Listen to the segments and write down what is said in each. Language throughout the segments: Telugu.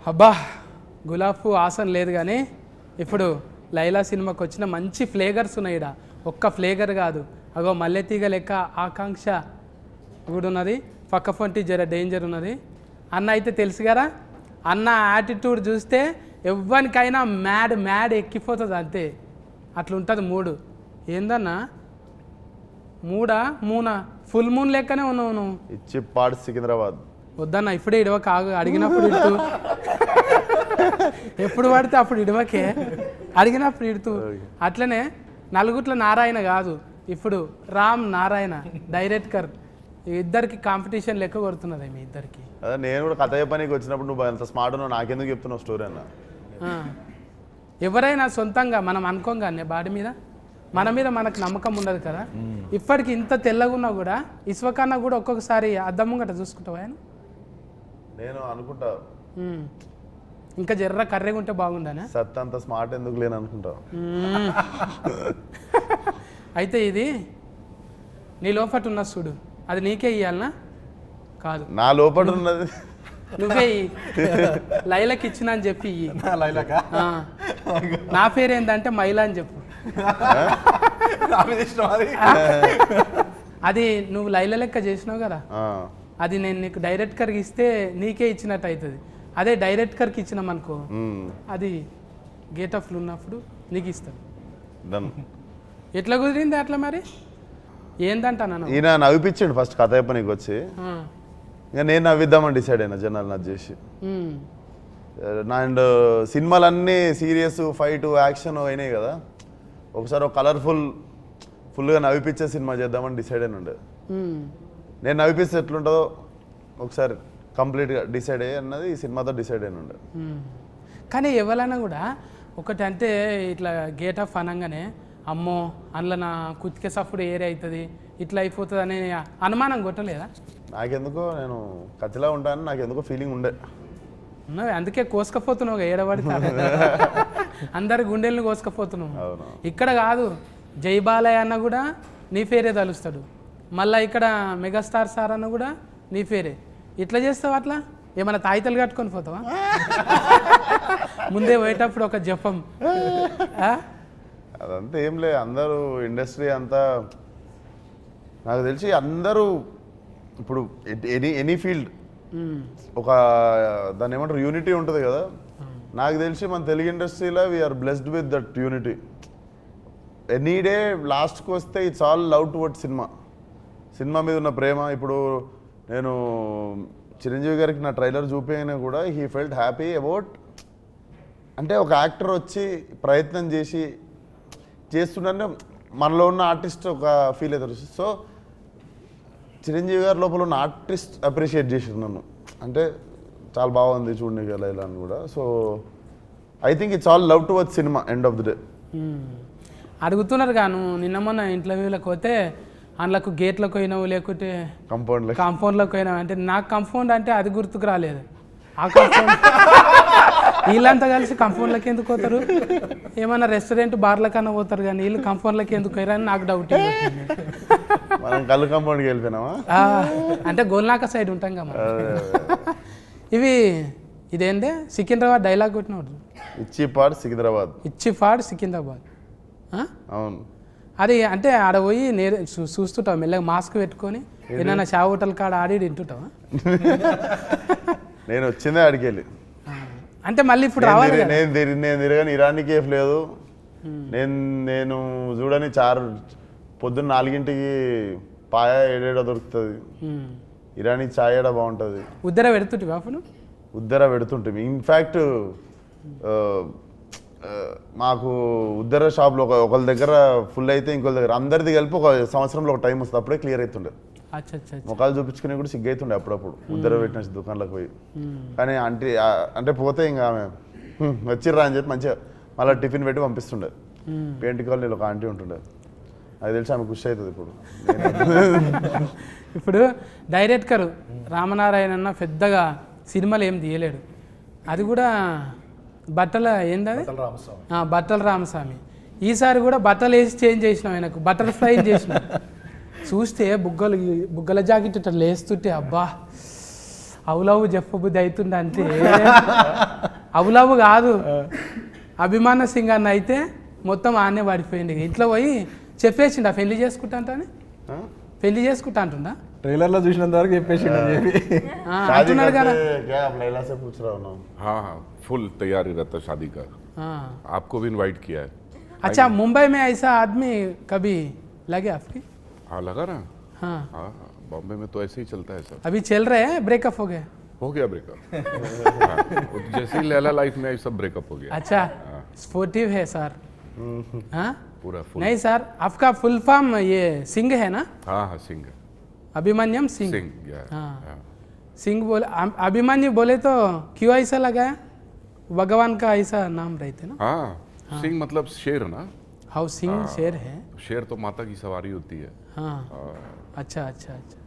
అబ్బా గులాబ్ పువ్వు ఆసన లేదు కానీ ఇప్పుడు లైలా సినిమాకి వచ్చిన మంచి ఫ్లేవర్స్ ఉన్నాయి ఈడ. ఒక్క ఫ్లేవర్ కాదు, అగో మల్లెతీగ లెక్క ఆకాంక్ష కూడా ఉన్నది, పక్క పొంటి జర డేంజర్ ఉన్నది. అన్న అయితే తెలుసు కదా, అన్న యాటిట్యూడ్ చూస్తే ఎవ్వరికైనా మ్యాడ్ ఎక్కిపోతుంది అంతే, అట్లుంటుంది మూడు. ఏందన్నా మూనా ఫుల్ మూన్ లెక్కనే ఉన్నావు నువ్వు. ఇచ్చి పాడు సికింద్రాబాద్ వద్దన్న ఇప్పుడే ఇడవక, అడిగినప్పుడు ఇడుతూ ఎప్పుడు పడితే అప్పుడు ఇడవకే, అడిగినప్పుడు ఇడుతూ. అట్లనే నలుగుట్ల నారాయణ కాదు, ఇప్పుడు రామ్ నారాయణ డైరెక్టర్, ఇద్దరికి కాంపిటీషన్ లెక్క కొడుతున్నది మీ ఇద్దరికి. అదే నేను కూడా కథ చెప్పడానికి వచ్చినప్పుడు నువ్వు అంత స్మార్ట్ ఉన్నావు, నాకెందుకు చెప్తున్నావు స్టోరీ అన్న. ఎవరైనా సొంతంగా మనం అనుకోగానే బాడీ మీద మన మీద మనకు నమ్మకం ఉండదు కదా. ఇప్పటికి ఇంత తెల్లగున్నా కూడా ఇసువకన్నా కూడా ఒక్కొక్కసారి అద్దం ముంగట చూసుకుంటావా ఆయన? నేను అనుకుంటా ఇంకా జర్ర కర్రెగా ఉంటే బాగుండనే. సత్ అంత స్మార్ట్ ఎందుకు లేని అనుకుంటా. అయితే ఇది నీ లోపట ఉన్న చూడు, అది నీకే ఇయ్యాలనా? కాదు, నా లోపల ఉన్నది నువ్వే లైలకి ఇచ్చిన అని చెప్పి నా పేరు ఏంటంటే మైలా అని చెప్పు. అది నువ్వు లైల లెక్క చేసినావు కదా, అది నేను నీకు డైరెక్టర్కి ఇస్తే నీకే ఇచ్చినట్టు అవుతుంది. అదే డైరెక్టర్కి ఇచ్చినాం అనుకో, అది గేటఫ్లు ఉన్నప్పుడు నీకు ఇస్తాను. ఎట్లా కుదిరింది అట్లా మరి? ఏందంటాను ఈయన నవ్విపించండి ఫస్ట్ కథ చెప్పనీకి వచ్చి, ఇంకా నేను నవ్విద్దామని డిసైడ్ అయినా జనాలు నచ్చి చేసి. అండ్ సినిమాలన్నీ సీరియస్ ఫైట్ యాక్షన్ అయినాయి కదా, ఒకసారి ఒక ఫుల్గా నవ్విపించే సినిమా చేద్దామని డిసైడ్ అయిన ఉండే. నేను నవ్విపిస్తే ఎట్లుంటుందో ఒకసారి కంప్లీట్గా డిసైడ్ అయ్యి అన్నది ఈ సినిమాతో డిసైడ్ అయిన ఉండే. కానీ ఎవరైనా కూడా ఒకటి అంటే ఇట్లా గేట్ ఆఫ్ అనగానే అమ్మో అందులో నా కుతికే సఫుడు ఏరే అవుతుంది ఇట్లా అయిపోతుంది అనే అనుమానం కొట్టలేదా? నాకెందుకో నేను కత్తిలా ఉంటానని నాకెందుకో ఫీలింగ్ ఉండే. ఉన్నవి అందుకే కోసుకపోతున్నావు ఏడబడితే అందరి గుండెల్ని కోసుకపోతున్నావు. ఇక్కడ కాదు, జై బాలయ్య అన్న కూడా నీ పేరే తలుస్తాడు, మళ్ళీ ఇక్కడ మెగాస్టార్ సార్ అన్న కూడా నీ పేరే. ఇట్లా చేస్తావు అట్లా ఏమైనా తాయితలు కట్టుకొని పోతావా? ముందే పోయేటప్పుడు ఒక జపం. అదంతా ఏం లే, అందరూ ఇండస్ట్రీ అంతా నాకు తెలిసి అందరూ ఇప్పుడు ఎనీ ఫీల్డ్ ఒక దాన్ని ఏమంటారు యూనిటీ ఉంటుంది కదా. నాకు తెలిసి మన తెలుగు ఇండస్ట్రీలో we are blessed with that unity. Any day లాస్ట్కి వస్తే it's all love towards cinema మీద ఉన్న ప్రేమ. ఇప్పుడు నేను చిరంజీవి గారికి నా ట్రైలర్ చూపించినా కూడా హీ ఫెల్ట్ హ్యాపీ అబౌట్, అంటే ఒక యాక్టర్ వచ్చి ప్రయత్నం చేస్తుంటే మనలో ఉన్న ఆర్టిస్ట్ ఒక ఫీల్ అవుతారు. సో చిరంజీవి గారి లోపల ఉన్న ఆర్టిస్ట్ అప్రిషియేట్ చేసారు నన్ను, అంటే చాలా బాగుంది చూడండి కదా ఇలా అని కూడా. So I think it's all love towards cinema end of the day. అడుగుతున్నారు గాను నిన్న మొన్న ఇంటర్వ్యూలకు పోతే అందులోకి గేట్లకు పోయినావు లేకుంటే కాంపౌండ్లోకి పోయినావు అంటే నాకు కాంపౌండ్ అంటే అది గుర్తుకు రాలేదు. ఆ కాంపౌండ్ వీళ్ళంతా కలిసి కాంపౌండ్లకి ఎందుకు పోతారు? ఏమన్నా రెస్టారెంట్ బార్ల కన్నా పోతారు కానీ వీళ్ళు కాంపౌండ్లకి ఎందుకు పోయారని నాకు డౌట్. కాంపౌండ్కి వెళ్ళిపోయినావా అంటే గోల్నాక సైడ్ ఉంటాం కదా. ఇదేంటే సికింద్రాబాద్ డైలాగ్ కొట్టినవాడు, ఇచ్చిపాడ్ సికింద్రాబాద్. అవును, అది అంటే ఆడ పోయి చూస్తుంటావు మెల్లగా మాస్క్ పెట్టుకొని ఏదైనా షా హోటల్ కాడ ఆడి తింటుంటావా? నేను వచ్చిందే ఆడికి వెళ్ళి, అంటే మళ్ళీ ఇప్పుడు రావాలి. నేను తిరగని ఇరానీ కేఫ్ లేదు, నేను చూడని పొద్దున్న 4 పాయ 7 దొరుకుతుంది, ఇరానీ చాయ్ ఏడా బాగుంటుంది. ఉద్దర పెడుతుంటే బాపును ఉద్దర పెడుతుంటే ఇన్ఫ్యాక్ట్ మాకు ఉద్దర షాప్లో ఒకళ్ళ దగ్గర ఫుల్ అయితే ఇంకొక దగ్గర అందరిది కలిపి ఒక సంవత్సరంలో ఒక టైం వస్తుంది, అప్పుడే క్లియర్ అవుతుండే. ముఖాలు చూపించుకునే కూడా సిగ్గు అవుతుండే అప్పుడప్పుడు ఉద్దర పెట్టిన దుకాణంలోకి పోయి. కానీ అంటే పోతే ఇంకా ఆమె వచ్చిర్రా అని చెప్పి మంచిగా మళ్ళీ టిఫిన్ పెట్టి పంపిస్తుండే. పెయింట్ కాలనీలో ఒక ఆంటీ ఉంటుండే, అది తెలిసి ఆమె ఖుషి అవుతుంది. ఇప్పుడు డైరెక్టర్ రామనారాయణ అన్న పెద్దగా సినిమాలు ఏం తీయలేడు, అది కూడా బట్టల ఏందది బట్టల రామస్వామి. ఈసారి కూడా బట్టలు వేసి చేంజ్ చేసినాం, ఆయనకు బటర్ఫ్లై చేసినాం. చూస్తే బుగ్గల జాకెట్ ఇట్లా లేస్తుంటే అబ్బా అవులవు చెప్పబుద్ధి అవుతుండే అంతే. అవులవు కాదు, అభిమాన సింగ్ అన్న అయితే మొత్తం ఆనే పడిపోయింది. ఇంట్లో పోయి చెప్పేసిండా పెళ్లి చేసుకుంటా అని, పెళ్లి చేసుకుంటా అంటుండా. ట్రైలర్ లో చూసినంత వరకు చెప్పేసిండు అని చెప్పి. అంటున్నాడు కదా. क्या आप लैला से पूछ रहा हूँ ना? हाँ हाँ फुल तैयारी रहता शादी का। आपको भी इनवाइट किया है। अच्छा, मुंबई में ऐसा आदमी कभी लगे आपकी? हाँ लगा ना। हाँ, हाँ हाँ बॉम्बे में तो ऐसे ही चलता है सब। अभी चल रहे हैं, ब्रेकअप हो गया? हो गया ब्रेकअप। जैसे ही लैला लाइफ में आई सब ब्रेकअप हो गया। अच्छा, स्पोर्टिव है सर। हाँ पूरा फुल। नहीं सर, आपका फुल फॉर्म ये सिंह है ना? हाँ हाँ सिंह अभिमन्यम सिंह। सिंह या हाँ। सिंह बोले, अभिमन्यु बोले तो क्यों ऐसा लगाया? भगवान का ऐसा नाम रहते ना। हाँ सिंह मतलब शेर ना। हाउ सिंह शेर है। शेर तो माता की सवारी होती है। हाँ अच्छा अच्छा अच्छा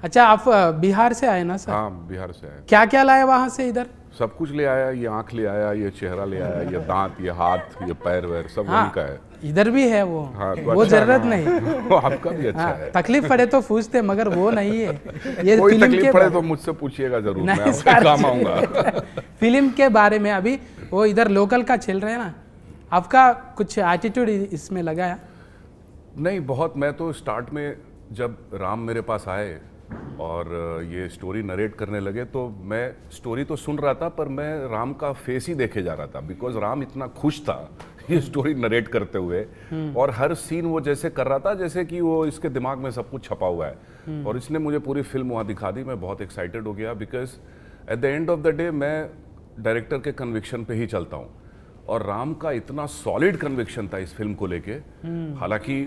अच्छा। आप बिहार से आए ना सर? हाँ बिहार से आया। क्या क्या लाए वहाँ से इधर? सब कुछ ले आया, ये आंख ले आया, ये चेहरा ले आया, ये दांत, ये हाथ, ये पैर वैर सब वहीं का है। इधर भी है वो। हाँ, तो वो अच्छा जरूरत है। नहीं। वो आपका भी अच्छा हाँ, है। तकलीफ पड़े तो पूछते, मगर वो नहीं है। ये कोई फिल्म तकलीफ के पड़े तो मुझसे पूछिएगा जरूर, मैं नहीं आपके सर। काम आऊंगा। फिल्म के बारे में अभी वो इधर लोकल का चल रहा है ना, आपका कुछ एटीट्यूड इसमें लगाया? नहीं बहुत, मैं तो स्टार्ट में जब राम मेरे पास आए और ये स्टोरी नरेट करने लगे तो मैं स्टोरी तो सुन रहा था पर मैं राम का फेस ही देखे जा रहा था, बिकॉज राम इतना खुश था ये स्टोरी नरेट करते हुए, और हर सीन वो जैसे कर रहा था जैसे कि वो इसके दिमाग में सब कुछ छपा हुआ है, और इसने मुझे पूरी फिल्म वहाँ दिखा दी। मैं बहुत एक्साइटेड हो गया, because at the end of the day मैं डायरेक्टर के कन्विक्शन पे ही चलता हूँ, और राम का इतना सॉलिड कन्विक्शन था इस फिल्म को लेके। हालांकि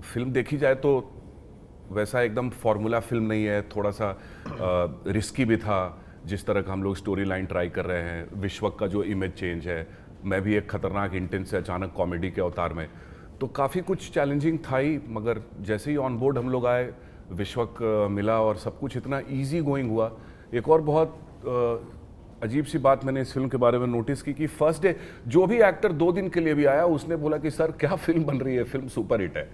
फिल्म देखी जाए तो वैसा एकदम फॉर्मूला फिल्म नहीं है, थोड़ा सा रिस्की भी था जिस तरह का हम लोग स्टोरी लाइन ट्राई कर रहे हैं। विश्वक का जो इमेज चेंज है, मैं भी एक खतरनाक इंटेंस से अचानक कॉमेडी के अवतार में, तो काफ़ी कुछ चैलेंजिंग था ही, मगर जैसे ही ऑन बोर्ड हम लोग आए, विश्वक मिला और सब कुछ इतना ईजी गोइंग हुआ। एक और बहुत अजीब सी बात मैंने इस फिल्म के बारे में नोटिस की कि फर्स्ट डे जो भी एक्टर 2 दिन के लिए भी आया उसने बोला कि सर क्या फिल्म बन रही है, फिल्म सुपर हिट है।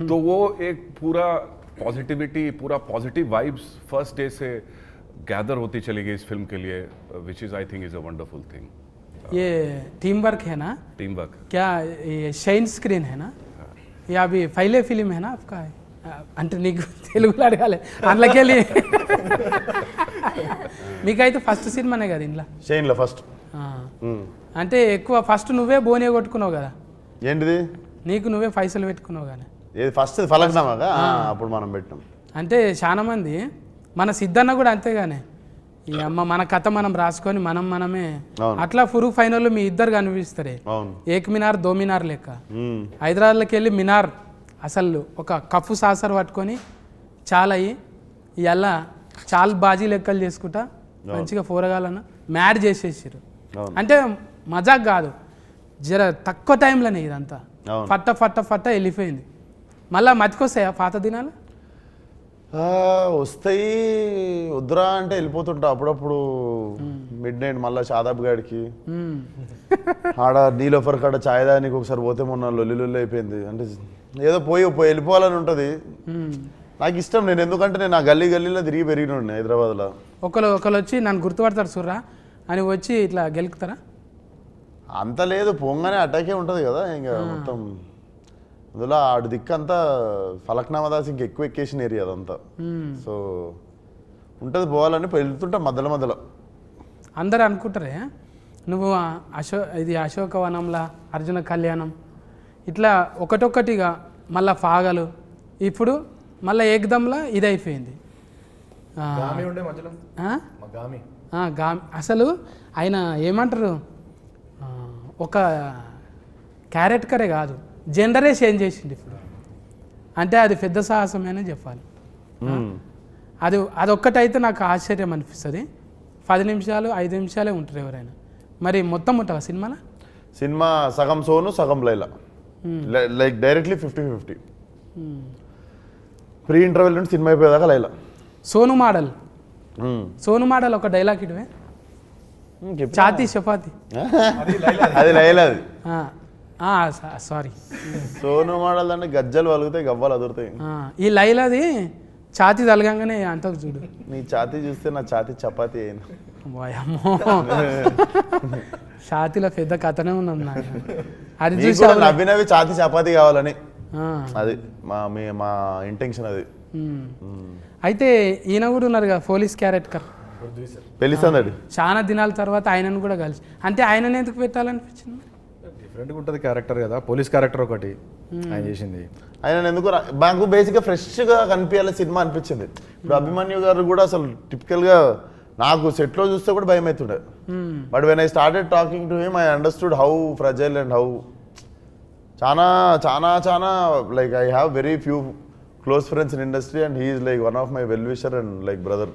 तो वो एक पूरा पॉजिटिविटी, पूरा पॉजिटिव वाइब्स फर्स्ट डे से गैदर होती चली गई इस फिल्म के लिए, which is I think is a wonderful thing. ये टीम वर्क है ना? टीम वर्क क्या ये షైన్ స్క్రీన్ है ना? ये अभी पहले फिल्म है ना आपका? అంటే నీకు తెలుగులో అడగాలి అందులోకెళ్ళి. మీకైతే ఫస్ట్ సినిమానే కదా ఇంట్లో? షైన్లో ఫస్ట్. అంటే ఎక్కువ ఫస్ట్ నువ్వే బోనే కొట్టుకున్నావు కదా? ఏంటిది? నీకు నువ్వే పైసలు పెట్టుకున్నావు కానీ. ఏది ఫస్ట్ ఫలక్నామాగా? అప్పుడు మనం పెట్టాం. అంటే చాలా మంది, మన సిద్ధన్న కూడా అంతేగానే, ఈ అమ్మ మన కథ మనం రాసుకొని మనమే అట్లా ఫురు ఫైనల్ మీ ఇద్దరు కనిపిస్తారే, ఏక్ మినార్ దో మినార్ లెక్క. హైదరాబాద్లోకి వెళ్ళి మినార్ అసలు ఒక కప్పు సాసర్ పట్టుకొని చాలా అయ్యి ఇలా చాలా బాజీ లెక్కలు చేసుకుంటా మంచిగా పోరగాలను మ్యాడ్ చేసేసారు. అంటే మజాక్ కాదు, జర తక్కువ టైంలోనే ఇదంతా ఫట్ట ఫట్ట ఫట్ట వెళ్ళిపోయింది. మళ్ళీ మతికొస్తాయా పాత దినాలు? వస్తాయి, వద్దురా అంటే వెళ్ళిపోతుంటా అప్పుడప్పుడు. మిడ్ నైట్ మళ్ళీ షాదాబ్ గాడికి ఆడ నీలోఫర్ కాడ ఛాయ్ దానికి ఒకసారి పోతే మొన్న లొల్లి అయిపోయింది. అంటే ఏదో పోయి వెళ్ళిపోవాలని ఉంటుంది. నాకు ఇష్టం, నేను ఎందుకంటే నేను ఆ గల్లీలో తిరిగి పెరిగిన హైదరాబాద్లో. ఒకరు వచ్చి నన్ను గుర్తుపడతారు సుర్రా అని వచ్చి ఇట్లా గెలుకుతారా? అంత లేదు, పోగానే అటాకే ఉంటుంది కదా ఇంకా మొత్తం. అందులో ఆడు దిక్కు అంతా ఫలక్నామాదాస్ ఇంక ఎక్కువ ఎక్కేషన్ ఏరియా అదంతా. సో ఉంటుంది, పోవాలని వెళ్తుంటా మధ్యలో. అందరు అనుకుంటారే నువ్వు ఇది అశోకవనంలా, అర్జున కళ్యాణం ఇట్లా ఒకటొక్కటిగా మళ్ళా ఫాగలు, ఇప్పుడు మళ్ళీ ఏకదంలా ఇది అయిపోయింది. గామి అసలు ఆయన ఏమంటారు, ఒక క్యారెక్టరే కాదు జెండరే చేంజ్ చేసింది ఇప్పుడు. అంటే అది పెద్ద సాహసమేనే చెప్పాలి. అదొక్కటైతే నాకు ఆశ్చర్యం అనిపిస్తుంది. 10 నిమిషాలు 5 నిమిషాలే ఉంటారు ఎవరైనా. మరి మొత్తం ఉంటావా సినిమాలో? సినిమా సగం సోను సగం Laila, like directly 50-50. Pre interval నుండి సినిమా అయిపోయేదాకా లైలా. సోను మోడల్ ఒక డైలాగ్ ఇటువే, చాతి చపాతి. అది లైలాది. సారీ, సోను మోడల్ అంటే గజ్జలు వలుగుతాయి, గవ్వలు అదురుతాయి. ఈ లైలాది ఛాతీ తలగంగానే అంటకు చూడు. నీ ఛాతీ చూస్తే నా ఛాతీ చపాతీ అయినా. అమ్మో ఛాతీలో పెద్ద కథనే ఉన్నది నాకు. అది నీకు చూసి కూడా నవ్వి ఛాతీ చపాతీ కావాలని ఆ. అది మా ఇంటెన్షన్ అది. అయితే ఈయన కూడా ఉన్నారు కదా పోలీస్ క్యారెక్టర్, పెళ్లిస్తాడు చాలా దినాల తర్వాత ఆయనను కూడా కలిసి, అంటే ఆయనను ఎందుకు పెట్టాలనిపించింది? డిఫరెంట్గా ఉంటుంది క్యారెక్టర్ కదా, పోలీస్ క్యారెక్టర్ ఒకటి ఆయన చేసింది. ఆయన ఎందుకు నాకు బేసిక్గా ఫ్రెష్గా కనిపించాలి సినిమా అనిపించింది. ఇప్పుడు అభిమన్యు గారు కూడా అసలు టిపికల్గా నాకు సెట్లో చూస్తే కూడా భయం అవుతుండే. But when I started talking to him I understood how fragile and how చాలా చాలా చాలా like I have very few close friends in industry and he's like one of my well wisher and like brother.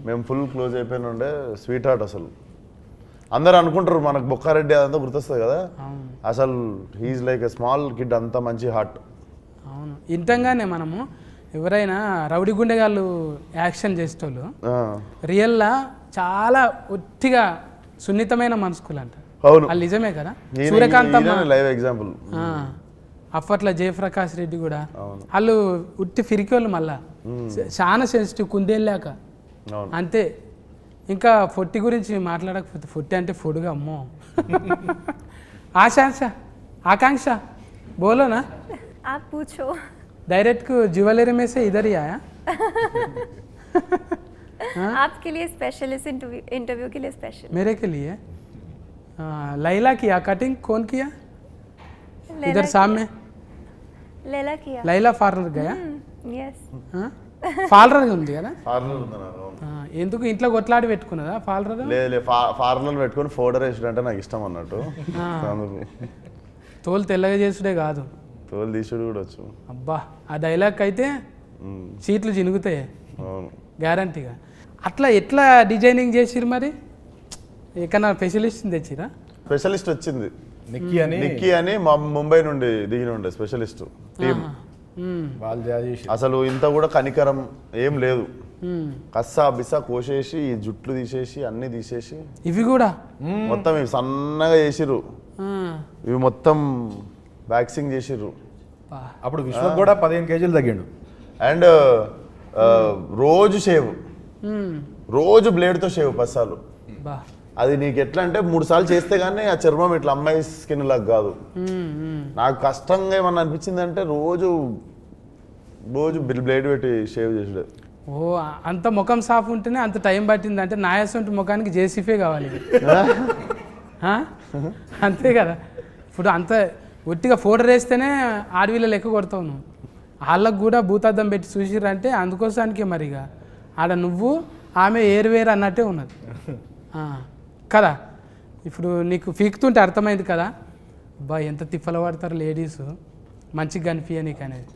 మేము ఫుల్ క్లోజ్ అయిపోయిన ఉండే, స్వీట్ హార్ట్. అసలు అందరు అనుకుంటారు మనకు బొక్కారెడ్డి అదంతా గుర్తొస్తుంది కదా, అసలు he's like a small kid, అంత మంచి హార్ట్. అవును, ఇంతంగానే మనము ఎవరైనా రౌడీ గుండెగాళ్ళు యాక్షన్ చేసేటోళ్ళు రియల్లా చాలా ఒట్టిగా సున్నితమైన మనసుకులు అంట. అవును, వాళ్ళు నిజమే కదా. Suryakant live example. అప్పట్లో జయప్రకాష్ రెడ్డి కూడా వాళ్ళు ఉట్టి ఫిరికోళ్ళు, మళ్ళా చాలా సెన్సిటివ్, కుందేళ్ళాక అంతే. ఇంకా ఫొట్టి గురించి మాట్లాడకపోతే, ఫొట్టి అంటే ఫుడ్గా అమ్మో. ఆకాంక్ష బోలోనా आप पूछो। डायरेक्ट ज्वेलरी में से इधर ही आया। आपके लिए स्पेशल, इस इंटरव्यू के लिए स्पेशल। मेरे के लिए लैला किया कटिंग, कौन किया? इधर सामने लैला किया। लैला पार्लर गया? यस। పార్లర్ ఉంది కదా, పార్లర్ ఎందుకు ఇంట్లో కొట్లాడి పెట్టుకున్నదా పార్లర్? లేదు, పార్లర్ పెట్టుకొని ఫోడర్ వేసుడు అంటే నాకు ఇష్టం అన్నట్టు. తోలు తెల్లగా చేసుడే కాదు, తోలు తీసుడు కూడా వచ్చు. అబ్బా ఆ డైలాగ్ అయితే సీట్లు చినుగుతాయి అవును, గ్యారంటీగా. అట్లా ఎట్లా డిజైనింగ్ చేసిరు మరి? ఎక్కడన్నా స్పెషలిస్ట్ తెచ్చిరా? స్పెషలిస్ట్ వచ్చింది నిక్కీ అని మా ముంబై నుండి దిగిన ఉండే స్పెషలిస్ట్ టీం. వాళ్ళు చేసి అసలు ఇంత కూడా కనికరం ఏం లేదు, కస్సా బిస్సా కోసేసి ఈ జుట్లు తీసేసి అన్ని తీసేసి ఇవి కూడా మొత్తం ఇవి సన్నగా చేసిర్రు, ఇవి మొత్తం వ్యాక్సింగ్ చేసిర్రు. అప్పుడు విశ్వక్ కూడా 15 కేజీలు తగ్గిండు. అండ్ రోజు షేవ్, రోజు బ్లేడ్తో షేవ్ పస్సాలు. బా అది నీకు ఎట్లా అంటే 3 సార్లు చేస్తే కానీ ఆ చర్మం ఇట్లా అమ్మాయి స్కిన్ లాగా కాదు. నాకు కష్టంగా ఏమన్నా అనిపించింది అంటే రోజు బ్లేడ్ పెట్టి షేవ్ చేసాడు. ఓ అంత ముఖం సాఫ్ ఉంటేనే అంత టైం పట్టింది అంటే నాయసంటి ముఖానికి జేసీఫే కావాలి. అంతే కదా. ఇప్పుడు అంత ఒట్టిగా ఫోటో వేస్తేనే ఆడవిళ్ళ లెక్క కొడతావు నువ్వు. వాళ్ళకు కూడా భూతార్థం పెట్టి చూసిరంటే అందుకోసానికే మరిగా ఆడ నువ్వు ఆమె ఏరువేరు అన్నట్టే ఉన్నది కదా. ఇప్పుడు నీకు పీకుతుంటే అర్థమైంది కదా, బా ఎంత తిప్పలు పడతారు లేడీస్ మంచిగా కనిపించనీకి అనేది.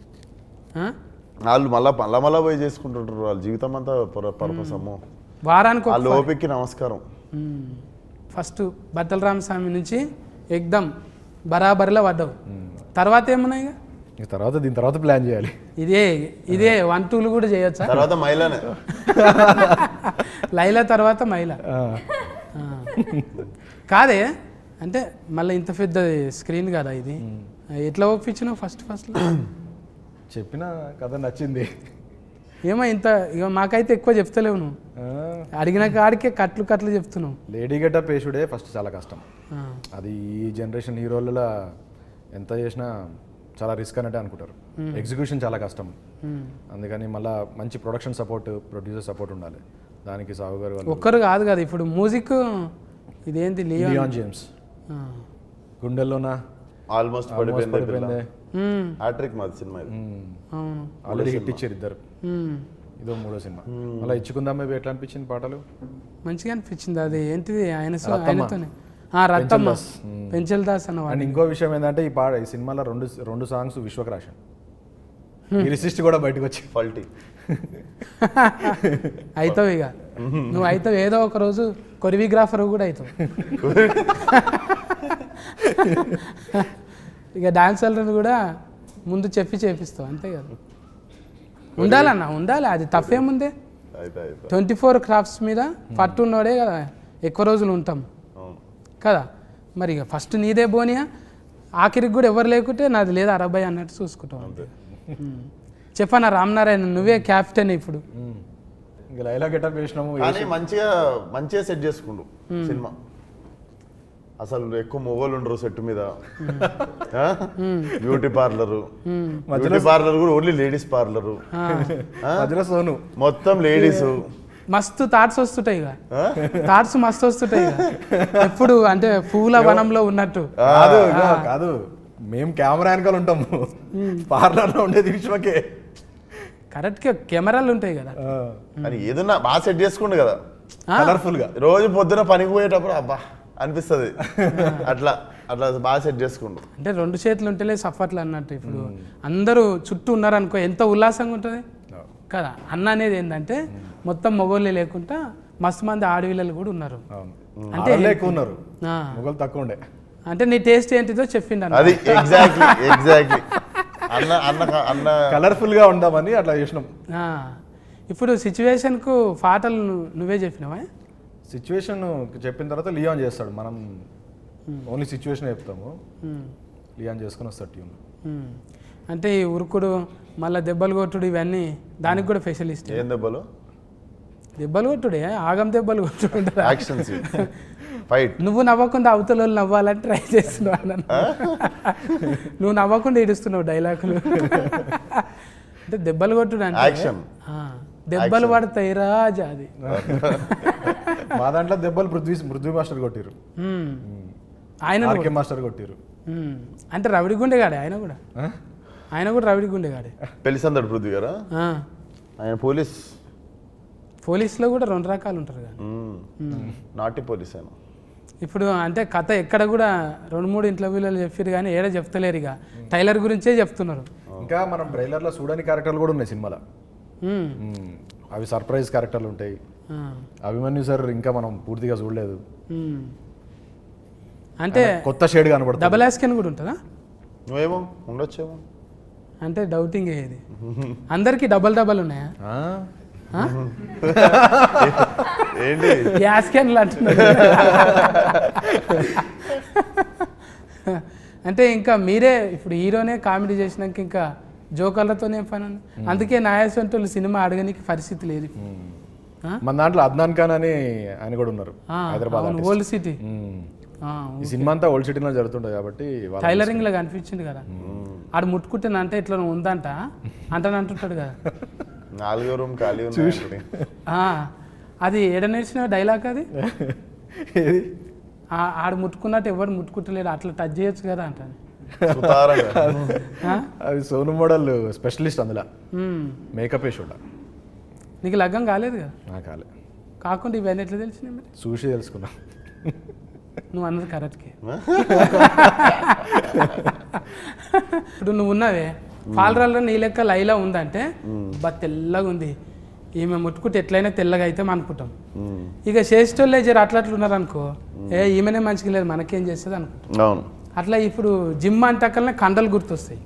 వాళ్ళు మళ్ళా పోయి చేసుకుంటుంటారు, వాళ్ళ జీవితం అంతా పర్పస్. అమ్మో, వారానికి వాళ్ళ ఓపికకి నమస్కారం. ఫస్ట్ బట్టల రామస్వామి నుంచి ఎగ్దమ్ బరాబరిలో పడ్డావు. తర్వాత ఏమున్నాయి? తర్వాత దీని తర్వాత ప్లాన్ చేయాలి. ఇదే 1-2 కూడా చేయొచ్చా? తర్వాత మైలానే లైలా తర్వాత మైలా కాదే. అంటే మళ్ళీ ఇంత పెద్ద స్క్రీన్ కదా ఇది, ఎట్లా ఒప్పించినావు ఫస్ట్ చెప్పిన కథ నచ్చింది. ఏమో ఇంత ఇక మాకైతే ఎక్కువ చెప్తలేవు నువ్వు, అడిగిన కాడికే కట్లు చెప్తున్నావు. లేడీ గెటప్ వేసుడే ఫస్ట్ చాలా కష్టం. అది ఈ జనరేషన్ హీరోలలో ఎంత చేసినా చాలా రిస్క్ అన్నట్టే అనుకుంటారు. ఎగ్జిక్యూషన్ చాలా కష్టం. అందుకని మళ్ళీ మంచి ప్రొడక్షన్ సపోర్ట్, ప్రొడ్యూసర్ సపోర్ట్ ఉండాలి. దానికి సాగు గారు ఒక్కరు కాదు కదా. ఇప్పుడు మ్యూజిక్ ఇదేంటి లియాన్ జేమ్స్ గుండెల్లోనా ఆల్మోస్ట్ పడిపోయింది. హ్యాట్రిక్ మాది సినిమా ఇది. ఆల్రెడీ హిట్ ఇచ్చారు ఇద్దరు. ఇదో 3వ సినిమా. మళ్ళీ ఇచ్చుకుందాం ఎట్లా అనిపించింది? పాటలు మంచిగా అనిపించింది. అది ఏంటిది ఆయనతోనే రత్తమ్మ పెంచల్ దాస్ అన్నవాడు. అండ్ ఇంకో విషయం ఏంటంటే ఈ సినిమాలో రెండు సాంగ్స్ విశ్వక్ రాశాను. లిరిసిస్ట్ కూడా బయటకు వచ్చి ఫల్టీ అవుతావు ఇక నువ్వు అవుతావు, ఏదో ఒక రోజు కొరియోగ్రాఫర్ కూడా అవుతావు. ఇక డాన్సర్లను కూడా ముందు చేపిస్తావు అంతే కదా. ఉండాలి, అది తప్పేముంది. 24 క్రాఫ్ట్స్ మీద పట్టున్నోడే కదా ఎక్కువ రోజులు ఉంటాం కదా. మరి ఇక ఫస్ట్ నీదే బోనియా, ఆఖరికి కూడా ఎవరు లేకుంటే నాది లేదా 60 అన్నట్టు చూసుకుంటాం. చెప్పనా రామనారాయణ నువ్వే క్యాప్టెన్ ఇప్పుడు. ఇంకా లైలా గెటప్ వేసినాము. కానీ మంచిగా సెట్ చేసుకుండు సినిమా. అసలు ఎక్కువ మొగోళ్ళు ఉండరు సెట్ మీద. బ్యూటీ పార్లర్ కూడా ఓన్లీ లేడీస్ పార్లరు. మధ్యలో సోను మొత్తం లేడీస్. మస్తు థాట్స్ వస్తుంటాయి ఇక, థాట్స్ మస్తు వస్తుంటాయి ఇక. ఎప్పుడు అంటే పూల వనంలో ఉన్నట్టు. కాదు మేము కెమెరా వెనకాల ఉంటాము, పార్లర్లో ఉండేది విశ్వకే. కరెక్ట్గా కెమెరాలు ఉంటాయి కదా. కానీ ఏదన్నా బాగా సెట్ చేసుకుండు కదా కలర్ఫుల్ గా. రోజు పొద్దున పనికి పోయేటప్పుడు అబ్బా అనిపిస్తుంది. అట్లా బాగా సెట్ చేసుకుండు. అంటే 2 చేతులు ఉంటేనే సఫర్లు అన్నట్టు. ఇప్పుడు అందరూ చుట్టూ ఉన్నారనుకో ఎంత ఉల్లాసంగా ఉంటుంది కదా. అన్న అనేది ఏంటంటే మొత్తం మొగోళ్ళే లేకుండా మస్తు మంది ఆడవిల్లలు కూడా ఉన్నారు. అంటే ఎక్కువ ఉన్నారు, మొగలు తక్కువ ఉండే. అంటే నీ టేస్ట్ ఏంటిదో చెప్పిండు అది. ఎగ్జాక్ట్లీ అన్న కలర్ఫుల్ గా ఉందామని అట్లా చేసినాం. ఇప్పుడు సిచ్యువేషన్కు పాటలు నువ్వే చెప్పినావా? సిచ్యువేషన్ చెప్పిన తర్వాత లియాన్ చేస్తాడు, మనం ఓన్లీ సిచ్యువేషన్ చెప్తాము, లియాన్ చేసుకుని వస్తాడు ట్యూన్. అంటే ఈ ఉరుకుడు మళ్ళీ దెబ్బలు కొట్టుడు ఇవన్నీ దానికి కూడా స్పెషలిస్ట్. ఏం దెబ్బలు? దెబ్బలు కొట్టుడే, ఆగం దెబ్బలు కొట్టుడు, యాక్షన్ ఫైట్. నువ్వు నవ్వకుండా అవతల వాళ్ళు నవ్వాలని ట్రై చేస్తున్నావు అన్న. నువ్వు నవ్వకుండా ఏడుస్తున్నావు డైలాగులు. అంటే దెబ్బలు కొట్టుడు అంటే యాక్షన్, దెబ్బలు పడతాయి రాజా. అది మా దాంట్లో దెబ్బలు పృథ్వీ మాస్టర్ కొట్టిరు, ఆయన మాస్టర్ కొట్టిరు. అంటే రవిడి గుండెగాడే ఆయన కూడా రవిడి గుండెగాడే. పెళ్లిసందడు పృథ్వీ గారా? ఆయన పోలీస్లో కూడా 2 రకాలు ఉంటారు కదా. నాటి పోలీస్ ఆయన. ఇప్పుడు అంటే కథ ఎక్కడ కూడా 2-3 ఇంటర్వ్యూలలో చెప్పారు కానీ ఏడా చెప్తలేరు. ఇక టైలర్ గురించే చెప్తున్నారు. ఇంకా మనం ట్రైలర్లో చూడని క్యారెక్టర్లు కూడా ఉన్నాయి సినిమాలో. అవి సర్ప్రైజ్ క్యారెక్టర్లు ఉంటాయి. అభిమన్యు సార్ ఇంకా మనం పూర్తిగా చూడలేదు. అంటే కొత్త షేడ్ కనబడుతుంది. డబల్ యాస్కెన్ కూడా ఉంటుందా? నువ్వేమో ఉండొచ్చేమో అంటే డౌటింగ్ ఏది. అందరికి డబల్ ఉన్నాయా? ఏంటి యాస్కెన్లు అంటున్నారు. అంటే ఇంకా మీరే ఇప్పుడు హీరోనే కామెడీ చేసినాక ఇంకా జోకర్లతోనే పని ఉంది. అందుకే నాయసంటోళ్ళు సినిమా అడగనికి పరిస్థితి లేదు. మన దాంట్లో అద్నాన్ ఖాన్ అని ఆయన కూడా ఉన్నారు, హైదరాబాద్ ఓల్డ్ సిటీ. ఈ సినిమా అంతా ఓల్డ్ సిటీలో జరుగుతుంటుంది కాబట్టి టైలరింగ్ లో కనిపించింది కదా. ఆడు ముట్టుకుంటున్నా అంటే ఇట్లా ఉందంట అంటుంటాడు కదా. 4వ రూమ్ ఖాళీ ఉంది. అది ఎడ నేర్చిన డైలాగ్ అది. ఆడు ముట్టుకున్నట్టు ఎవరు ముట్టుకుంటలేడు, అట్లా టచ్ చేయొచ్చు కదా అంటాను. అది సోను మోడల్ స్పెషలిస్ట్ అందులో మేకప్ వేసి. నీకు లగ్గం కాలేదు కదా? నాకు కాలే. కాకుండా ఇవన్నీ ఎట్లా తెలిసినాయి మరి? చూసి తెలుసుకున్నా. నువ్వు అన్నది కరెక్ట్కే. ఇప్పుడు నువ్వు ఉన్నావే పాలరాల్లో నీ లెక్క లైలా ఉందంటే బా తెల్లగా ఉంది, ఈమె ముట్టుకుంటే ఎట్లయినా తెల్లగా అయితే అనుకుంటాం. ఇక చేసేటోళ్ళే జర అట్లా ఉన్నారు అనుకో, ఈమెనే మంచిగా లేదు మనకేం చేస్తుంది అనుకుంటాం. అట్లా ఇప్పుడు జిమ్ అంటకల్నే కండలు గుర్తొస్తాయి.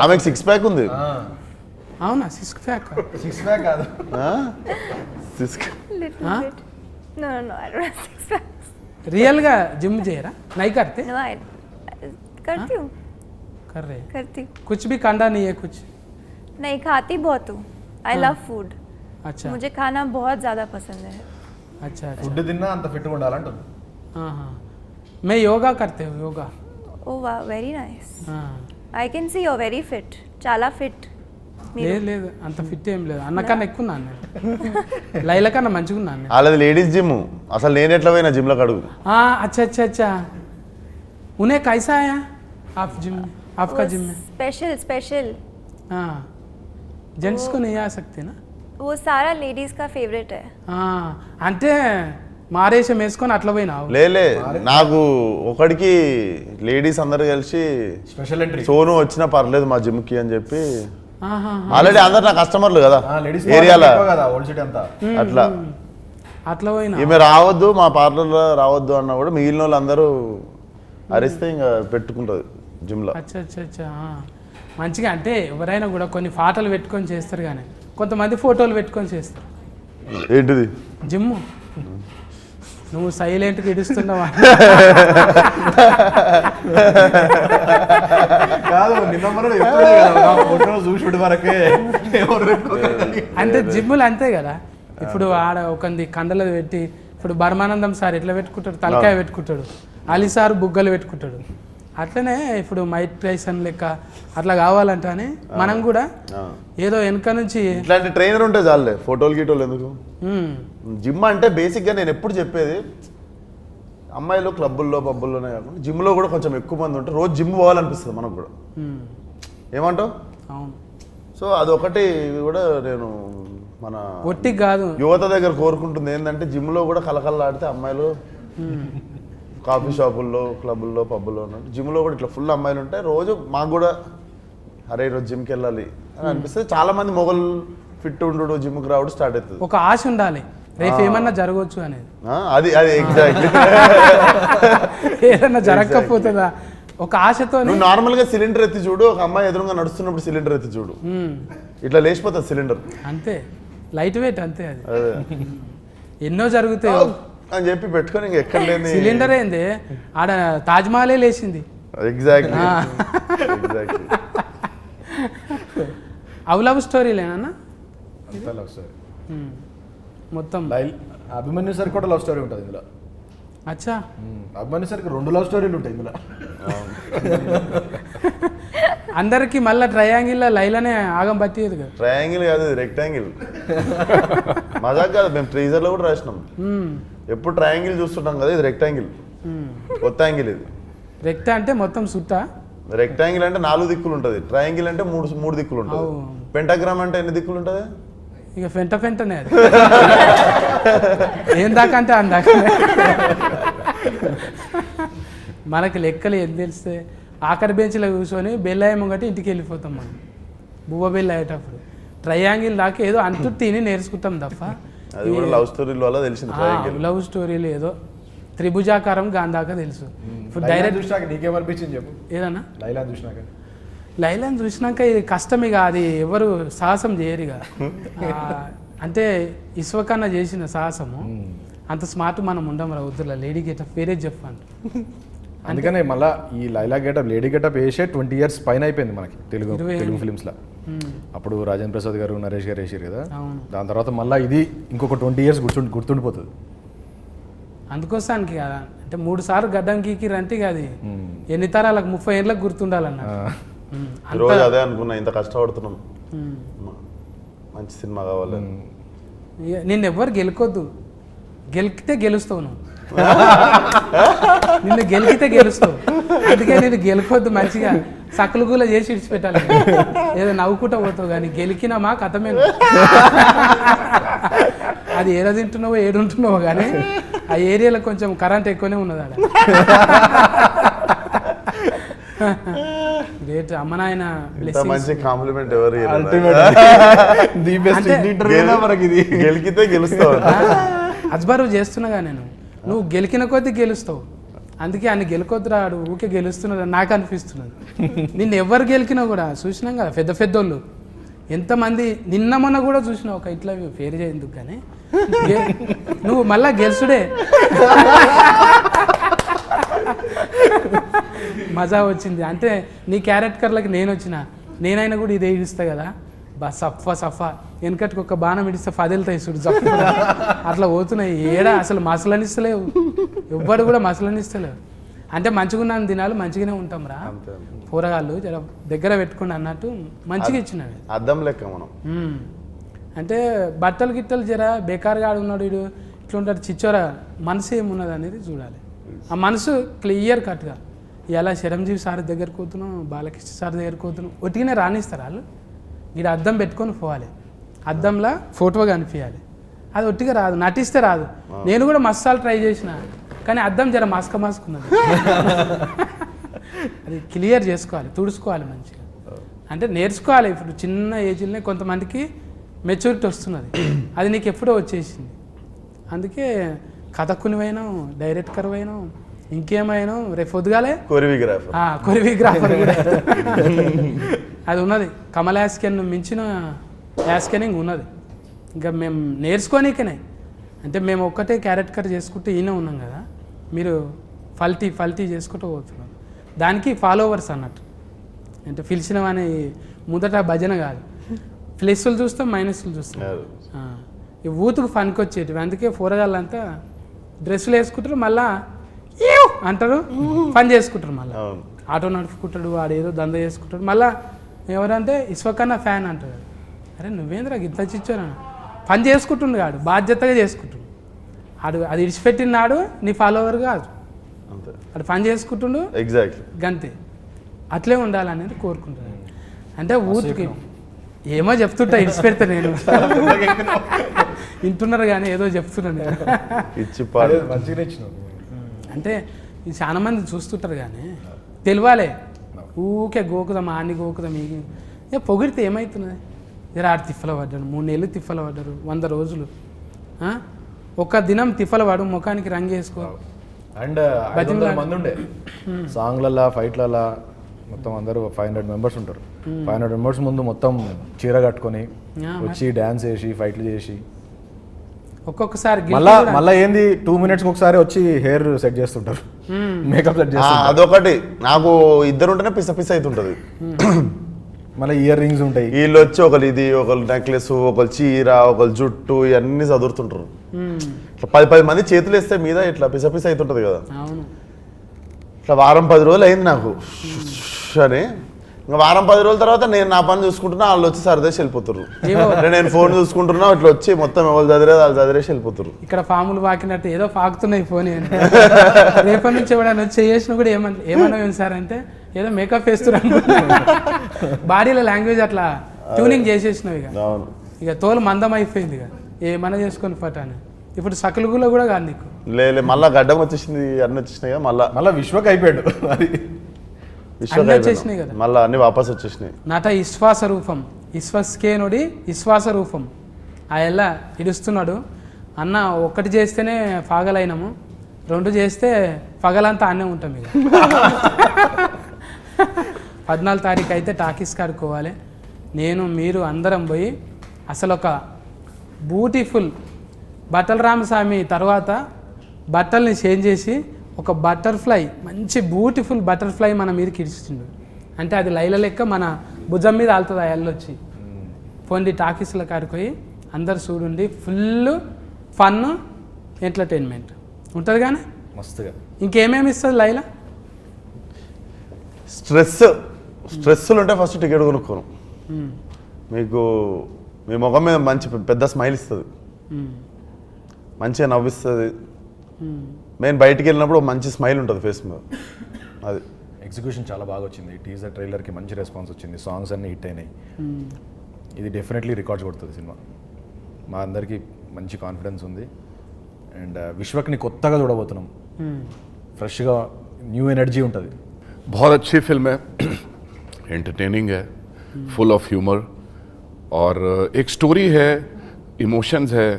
ఆమెకు 6 ప్యాక్ ఉంది. అవునా? 6 ప్యాక్? 6 ప్యాక్ కాదు. रियल గా जिम చేయరా? नहीं करते? No, I करती हूँ. कर रहे? करती. कुछ भी कंडा नहीं है कुछ? नहीं, खाती बहुत हूँ. I love food. अच्छा. मुझे खाना बहुत ज़्यादा पसंद है. अच्छा. ఫుడ్ తిన్నా అంత ఫిట్ ఉండాలంటుంది. हाँ. मैं योगा करते हूँ, yoga. Oh wow, very nice. हाँ. I can see you're very fit. చాలా fit. లేదు అంత ఫిట్ ఏం లేదు, అన్నకన్నా ఎక్కువ ఉన్నాను నేను. లైలా కన్నా మంచిగా ఉన్నాను నేను. అలాది లేడీస్ జిమ్. అసలు నేను ఎట్లా పోయినా జిమ్లో అడుగు. अच्छा अच्छा अच्छा. उन्हें कैसा आया आप जिम में? आपका जिम में स्पेशल. हाँ, जेंट्स को नहीं आ सकते ना? वो सारा लेडीज का फेवरेट है. అంటే మారేషం వేసుకొని అట్లా పోయినావు? లేలే, నాకు ఒకడికి లేడీస్ అందరు కలిసి స్పెషల్ ఎంట్రీ సోను వచ్చినా పర్లేదు మా జిమ్కి అని చెప్పి. ఆల్రెడీ అందరు నా కస్టమర్లు కదా ఏరియాలో, అట్లా పోయినా. ఈమె రావద్దు మా పార్లర్లో రావద్దు అన్నా కూడా మిగిలిన వాళ్ళు అందరూ అరిస్తే ఇంకా పెట్టుకుంటుంది జిమ్లో. అచ్చా అచ్చా అచ్చా. మంచిగా అంటే ఎవరైనా కూడా కొన్ని ఫోటోలు పెట్టుకొని చేస్తారు, కానీ కొంతమంది ఫోటోలు పెట్టుకొని చేస్తారు. ఏంటిది జిమ్? నువ్వు సైలెంట్గా ఇడుస్తున్నావా? కాదు నిన్న మనం చూసుడు వరకే అంటే జిమ్ములు అంతే కదా. ఇప్పుడు ఆడ ఒకంది కండలు పెట్టి, ఇప్పుడు బర్మానందం సార్ ఎట్లా పెట్టుకుంటాడు, తలకాయ పెట్టుకుంటాడు, అలీ సార్ బుగ్గలు పెట్టుకుంటాడు. అట్లనే ఇప్పుడు మైక్ టైసన్ లెక్క అట్లా కావాలంటే అని మనం కూడా ఏదో వెనక నుంచి ఇట్లాంటి ట్రైనర్ ఉంటే చాలే, ఫోటోలు గీటోలు ఎందుకు. జిమ్ అంటే బేసిక్గా నేను ఎప్పుడు చెప్పేది, అమ్మాయిలు క్లబ్బుల్లో పబ్బుల్లోనే కాకుండా జిమ్లో కూడా కొంచెం ఎక్కువ మంది ఉంటే రోజు జిమ్ పోవాలనిపిస్తుంది మనకు కూడా. ఏమంటావు? అవును. సో అదొకటి కూడా నేను మన ఒట్టి కాదు యువత దగ్గర కోరుకుంటుంది ఏంటంటే, జిమ్లో కూడా కలకల్లాడితే అమ్మాయిలు కాఫీ షాపుల్లో క్లబ్బుల్లో పబ్బుల్లో ఉన్నట్టు జిమ్లో కూడా ఇట్లా ఫుల్ అమ్మాయిలు ఉంటాయి. రోజు మాకు కూడా అరే ఈరోజు జిమ్కి వెళ్ళాలి అని అనిపిస్తుంది. చాలా మంది మొగలు ఫిట్ ఉండు జిమ్కి రావడం స్టార్ట్ అవుతుంది. ఒక ఆశ ఉండాలి, రేపు ఏమన్నా జరగవచ్చు అనేది. అది అది ఎగ్జాక్ట్లీ. ఏదన్నా జరగకపోతుందా ఒక ఆశతో. నువ్వు నార్మల్గా సిలిండర్ ఎత్తి చూడు, ఒక అమ్మాయి ఎదురుగా నడుస్తున్నప్పుడు సిలిండర్ ఎత్తి చూడు, ఇట్లా లేచిపోతుంది సిలిండర్. అంతే, లైట్ వెయిట్ అంతే. అది ఎన్నో జరుగుతాయి అని చెప్పి పెట్టుకొని ఇంక ఎక్కడ లేని సిలిండర్ ఏంది, ఆడ తాజ్మహలే లేచింది. ఎగ్జాక్ట్లీ. అవి లవ్ స్టోరీలేనా లవ్ స్టోరీ మొత్తం? అభిమన్యు సార్ కూడా లవ్ స్టోరీ ఉంటుంది ఇందులో. అచ్చా, అభిమన్యు సార్కి 2 లవ్ స్టోరీలు ఉంటాయి ఇందులో. అందరికి మళ్ళీ ట్రయాంగిల్లో లైలానే ఆగం పట్టేది కదా. ట్రయాంగిల్ కాదు, రెక్టాంగిల్. మజాక్ కాదు, మేము ట్రీజర్లో కూడా రాసినాం. ఎప్పుడు ట్రయాంగిల్ చూస్తుంటాం కదా, ఇది రెక్టాంగిల్, కొత్త యాంగిల్ ఇది. రెక్ట అంటే మొత్తం సుట్టా, రెక్టాంగిల్ అంటే 4 దిక్కులు ఉంటుంది, ట్రయాంగిల్ అంటే 3 దిక్కులు ఉంటుంది. పెంటాగ్రామ్ అంటే ఎన్ని దిక్కులు ఉంటుంది? ఇక ఫెంటనే అది. ఏం దాకా అంటే అందాక. మనకి లెక్కలు ఏం తెలిస్తే ఆఖరి బెంచ్లో కూర్చొని బెల్ అయ్యమంగట్టి ఇంటికి వెళ్ళిపోతాం మనం, బువ్వ బెల్ అయ్యేటప్పుడు. ట్రయాంగిల్ దాకా ఏదో అంటూ తిని నేర్చుకుంటాం తప్ప అది కూడా లవ్ స్టోరీల వల్ల తెలిసింది. లవ్ స్టోరీలు ఏదో త్రిభుజాకారం గాంధాక తెలుసు. ఇప్పుడు డైరెక్ట్ చూసినాక నీకేమనిపించింది చెప్పు. ఏదన్నా లైలా చూసినాక? లైలాని చూసినాక ఇది కష్టం, ఇక అది ఎవరు సాహసం చేయరు ఇక. అంటే ఇస్వకన్నా చేసిన సాహసము అంత స్మార్ట్ మనం ఉండం రా వద్దులా. లేడీ గెటప్ వేరే చెప్పండి. అందుకనే మళ్ళీ ఈ లైలా గెటప్, లేడీ గెటప్ వేసే 20 years పైన అయిపోయింది మనకి తెలుగు ఫిలిమ్స్లో. అప్పుడు రాజేంద్ర ప్రసాద్ గారు, నరేష్ గారు వేసారు కదా. దాని తర్వాత మళ్ళీ ఇది ఇంకొక 20 years గుర్తుండిపోతుంది. అందుకోసానికి కదా, అంటే 3 సార్లు గడ్డం గీకిరంటే ఇక అది ఎన్ని తరాలకు 30 ఏళ్ళకి గుర్తుండాలన్న. రోజు అదే అనుకున్నా, ఇంత కష్టపడుతున్నాం, మంచి సినిమా కావాలి. నిన్ను ఎవ్వరు గెలుకొద్దు, గెలికితే గెలుస్తావు నువ్వు. నిన్ను గెలికితే గెలుస్తావు, అందుకే నేను గెలుకొద్దు. మంచిగా సక్కులు కూల చేసి ఇడిచిపెట్టాలి, ఏదో నవ్వుకుంటూ పోతావు. కానీ గెలికినామా కథమే. అది ఏడ తింటున్నావో ఏడుంటున్నావో కానీ ఆ ఏరియాలో కొంచెం కరెంట్ ఎక్కువనే ఉన్నది ఆడ. గ్రేట్. అమ్మ నాయన మంచి కాంప్లిమెంట్ ఎవరు గెలికితే గెలుస్తావు. అజ్బరు చేస్తున్నాగా నేను, నువ్వు గెలికిన కొద్దీ గెలుస్తావు. అందుకే అన్ని గెలుకొద్దు రాడు, ఊకే గెలుస్తున్నది నాకు అనిపిస్తున్నది. నిన్ను ఎవరు గెలికినా కూడా చూసినాం కదా, పెద్ద పెద్దోళ్ళు ఎంతమంది. నిన్న మొన్న కూడా చూసినావు ఒక ఇట్లా పేరు చేయందుకు, కానీ నువ్వు మళ్ళా గెలుసుడే. మజా వచ్చింది. అంటే నీ క్యారెక్టర్లకి నేను వచ్చిన, నేనైనా కూడా ఇదే ఇస్తా కదా, సఫా వెనకటికి ఒక బాణం ఇడిస్తే 10 వెళ్తాయి చూడు, జప్పు అట్లా పోతున్నాయి. ఏడా అసలు మసలనిస్తలేవు, ఎవ్వరు కూడా మసలనిస్తలేవు. అంటే మంచిగా దినాలు మంచిగానే ఉంటాం రా, కూరగాయలు జర దగ్గర పెట్టుకుని అన్నట్టు మంచిగా ఇచ్చినాడు. అద్దం లెక్క మనం. అంటే బట్టలు గిట్టలు జర బేకారుగా ఉన్నాడు వీడు, ఇట్లా ఉంటాడు చిచ్చోరా, మనసు ఏమున్నది అనేది చూడాలి. ఆ మనసు క్లియర్ కట్గా. ఇలా చిరంజీవి సార్ దగ్గరికి పోతున్నాం, బాలకృష్ణ సార్ దగ్గరికి పోతున్నాం, ఒట్టిగానే రాణిస్తారు వాళ్ళు. వీడు అద్దం పెట్టుకొని పోవాలి, అద్దంలో ఫోటో కనిపించాలి. అది ఒట్టిగా రాదు, నటిస్తే రాదు. నేను కూడా మసాలు ట్రై చేసిన, కానీ అద్దం జర మాస్కున్నది. అది క్లియర్ చేసుకోవాలి, తుడుచుకోవాలి మంచిగా. అంటే నేర్చుకోవాలి. ఇప్పుడు చిన్న ఏజ్లోనే కొంతమందికి మెచ్యూరిటీ వస్తున్నది, అది నీకు ఎప్పుడో వచ్చేసింది. అందుకే కథకునివైనా, డైరెక్టర్ అయినా, ఇంకేమైనా రేపు పొద్దుగాలే కొరియోగ్రాఫర్ కూడా అది ఉన్నది. కమల్ యాస్కెన్ మించిన యాస్కెనింగ్ ఉన్నది. ఇంకా మేము నేర్చుకోనికనే. అంటే మేము ఒక్కటే క్యారెక్టర్ చేసుకుంటూ ఈయన ఉన్నాం కదా, మీరు ఫల్టీ చేసుకుంటూ పోతున్నాం. దానికి ఫాలోవర్స్ అన్నట్టు. అంటే పిలిచినవని ముందట భజన కాదు, ప్లస్లు చూస్తాం మైనస్లు చూస్తాం. ఈ ఊతుకు ఫన్కి వచ్చేటివి, అందుకే పోరగాళ్ళంతా డ్రెస్సులు వేసుకుంటారు, మళ్ళా ఏవ్ అంటారు, పని చేసుకుంటారు, మళ్ళీ ఆటో నడుపుకుంటాడు, వాడు ఏదో దంద చేసుకుంటాడు. మళ్ళీ ఎవరంటే ఇసుకన్నా ఫ్యాన్ అంటాడు. అరే నువ్వేంద్రా గిత్త చిచ్చాను, పని చేసుకుంటుండు కాడు, బాధ్యతగా చేసుకుంటుండు. అది ఇడిచిపెట్టిన నాడు నీ ఫాలోవర్ కాదు, అది పని చేసుకుంటుండు. ఎగ్జాక్ట్లీ గంతే, అట్లే ఉండాలనేది కోరుకుంటాను. అంటే ఊరికి ఏమో చెప్తుంటా, ఇడిచిపెడతా నేను వింటున్నారు కానీ ఏదో చెప్తున్నాను నేను. ఇచ్చి మంచిగా ఇచ్చినావు. అంటే ఇది చాలా మంది చూస్తుంటారు కానీ తెలియాలి. ఊకే గోకుదాం ఆడిని గోకుదాం ఇక పొగిడితే ఏమవుతున్నది? జర ఆడు తిప్పల పడ్డాడు, 3 నెలలు తిప్పల పడ్డారు, 100 రోజులు, ఒక దినం తిప్పల పడు, ముఖానికి రంగు వేసుకో. అండ్ 500 మంది ఉండే సాంగ్లలా ఫైట్లలా మొత్తం అందరూ 500 మెంబర్స్ ఉంటారు. 500 మెంబర్స్ ముందు మొత్తం చీర కట్టుకొని వచ్చి డ్యాన్స్ చేసి ఫైట్లు చేసి ఒక్కొక్కసారి మళ్ళీ ఏంది 2 minutes ఒకసారి వచ్చి హెయిర్ సెట్ చేస్తుంటారు, మేకప్ సెట్ చేస్తుంటారు. అదొకటి నాకు ఇద్దరు ఉంటేనే పిస అవుతుంటది. మళ్ళీ ఇయర్ రింగ్స్ ఉంటాయి. వీళ్ళు వచ్చి ఒకరు ఇది, ఒకరు నెక్లెస్, ఒకరు చీర, ఒకరు జుట్టు, ఇవన్నీ చదువుతుంటారు. ఇట్లా 10 మంది చేతులు వేస్తే మీద ఇట్లా పిస అవుతుంటది కదా. ఇట్లా వారం 10 రోజులు అయింది నాకు అని. ఇంకా వారం 10 రోజుల తర్వాత నేను నా పని చూసుకుంటున్నా, వాళ్ళు వచ్చి సరదేసి వెళ్ళిపోతారు. నేను ఫోన్ చూసుకుంటున్నా, ఇట్లా వచ్చి మొత్తం ఎవరు చదివేది వాళ్ళు చదివేసి వెళ్ళిపోతారు. ఇక్కడ ఫాములు పాకినట్టు ఏదో పాకుతున్నాయి ఫోన్. రేపటి నుంచి ఎవడన్నా వచ్చి చేసిన కూడా ఏమన్నా సార్ అంటే ఏదో మేకప్ వేస్తున్నారు. బాడీలో లాంగ్వేజ్ అట్లా ట్యూనింగ్ చేసేసినావు. ఇక తోలు మందం అయిపోయింది, ఇక ఏమన్నా చేసుకొని పట్టాను. ఇప్పుడు సకలుగులో కూడా కాదు నీకు. లే మళ్ళీ గడ్డం వచ్చేసింది, అన్నీ వచ్చేసినాయి కదా. మళ్ళీ విశ్వక్ అయిపోయాడు, అది వచ్చేసినాయి కదా, మళ్ళీ అన్ని వాపస్ వచ్చేసినాయి. నట విశ్వాస రూపం, విశ్వస్కేనుడి విశ్వాస రూపం. ఆ ఎలా ఇడుస్తున్నాడు అన్న. 1 చేస్తేనే పగలైనాము, 2 చేస్తే పగలంతా అన్నే ఉంటాం. ఇక 14 తారీఖు అయితే టాకీస్ కాడుకోవాలి. నేను మీరు అందరం పోయి అసలు ఒక బ్యూటిఫుల్ బట్టల రామస్వామి తర్వాత బట్టల్ని చేంజ్ చేసి ఒక బటర్ఫ్లై, మంచి బ్యూటిఫుల్ బటర్ఫ్లై మన మీదకి ఇడిచిండు. అంటే అది లైల లెక్క మన భుజం మీద ఆలుతుంది. ఆ ఎల్లొచ్చి పోండి టాకీస్ల కాడిపోయి అందరు చూడండి, ఫుల్ ఫన్ ఎంటర్టైన్మెంట్ ఉంటుంది. కానీ మస్తుగా ఇంకేమేమి ఇస్తుంది లైలా? స్ట్రెస్సులు ఉంటే ఫస్ట్ టికెట్ కొనుక్కోను. మీకు మీ ముఖం మీద మంచి పెద్ద స్మైల్ ఇస్తుంది, మంచిగా నవ్విస్తుంది. నేను బయటికి వెళ్ళినప్పుడు మంచి స్మైల్ ఉంటుంది ఫేస్ మీద. అది ఎగ్జిక్యూషన్ చాలా బాగా వచ్చింది. టీజర్ ట్రైలర్కి మంచి రెస్పాన్స్ వచ్చింది, సాంగ్స్ అన్నీ హిట్ అయినాయి. ఇది డెఫినెట్లీ రికార్డ్స్ కొడుతుంది సినిమా. మా అందరికీ మంచి కాన్ఫిడెన్స్ ఉంది. అండ్ విశ్వక్ని కొత్తగా చూడబోతున్నాం, ఫ్రెష్గా న్యూ ఎనర్జీ ఉంటుంది. बहुत अच्छी फिल्म है, एंटरटेनिंग है, फुल ऑफ ह्यूमर और एक स्टोरी है, इमोशंस है.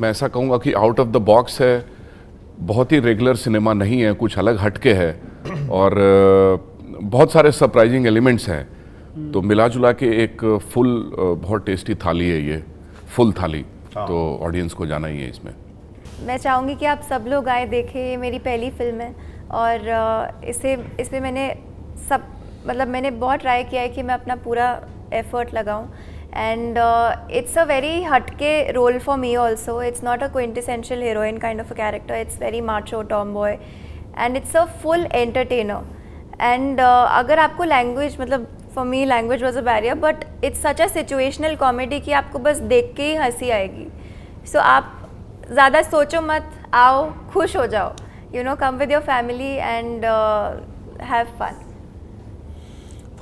मैं ऐसा कहूँगा कि आउट ऑफ द बॉक्स है, बहुत ही रेगुलर सिनेमा नहीं है, कुछ अलग हटके है और बहुत सारे सरप्राइजिंग एलिमेंट्स हैं. तो मिला जुला के एक फुल बहुत टेस्टी थाली है ये, फुल थाली. तो ऑडियंस को जाना ही है इसमें. मैं चाहूँगी कि आप सब लोग आए देखें. ये मेरी पहली फिल्म है और इसमें मैंने मैंने बहुत ट्राई किया है कि मैं अपना पूरा एफर्ट लगाऊं. एंड इट्स अ वेरी हटके role for me also. It's not a quintessential heroine kind of a character. It's very macho tomboy and it's a full entertainer. And अगर आपको language for me language was a barrier, but it's such a situational comedy कि आपको बस देख के ही हंसी आएगी. सो आप ज़्यादा सोचो मत, आओ, खुश हो जाओ. You know, come with your family and have fun.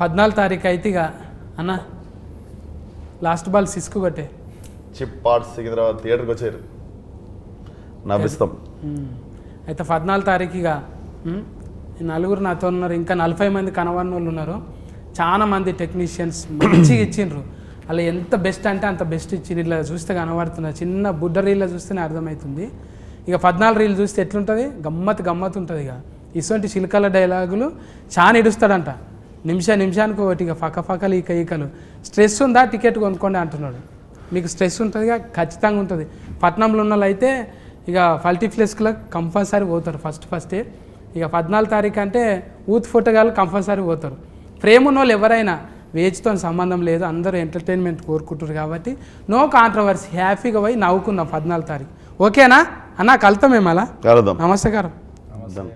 14 తారీఖు అయితే ఇక అన్న లాస్ట్ బాల్ సిస్కు కొట్టే చిప్ పార్ట్స్ సికింద్రాబాద్ థియేటర్కి వచ్చారు, నవ్విస్తాం. అయితే 14 తారీఖు ఇక నలుగురు నాతో ఉన్నారు, ఇంకా 40 మంది కనవన్న వాళ్ళు ఉన్నారు. చాలా మంది టెక్నీషియన్స్ మంచిగా ఇచ్చిండ్రు. అలా ఎంత బెస్ట్ అంటే అంత బెస్ట్ ఇచ్చిండ్రు. ఇలా చూస్తే కనబడుతున్నారు, చిన్న బుడ్డ రీల్లో చూస్తేనే అర్థమవుతుంది. ఇక 14 రీలు చూస్తే ఎట్లుంటుంది, గమ్మత్ ఉంటుంది. ఇక ఇటువంటి చిలకల డైలాగులు చాలా ఇడుస్తాడంట, నిమిషానికి ఒకటి. ఇక ఫకలు ఈకలు. స్ట్రెస్ ఉందా టికెట్ కొనుక్కోండి అంటున్నాడు. మీకు స్ట్రెస్ ఉంటుందిగా, ఖచ్చితంగా ఉంటుంది. పట్నంలో ఉన్న వాళ్ళు అయితే ఇక మల్టీప్లెక్స్లకు కంపల్సరీ పోతారు ఫస్టే. ఇక 14 తారీఖు అంటే యూత్ ఫోటోగాళ్ళు కంపల్సరీ పోతారు. ఫ్రేమ్ ఉన్న వాళ్ళు ఎవరైనా వేజ్తో సంబంధం లేదు, అందరూ ఎంటర్టైన్మెంట్ కోరుకుంటారు కాబట్టి నో కాంట్రవర్సీ, హ్యాపీగా పోయి నవ్వుకుందాం 14 తారీఖు. ఓకేనా అన్న? కలుతాం మేము అలా. కలుద్దాం. నమస్కారం. కలుద్దాం.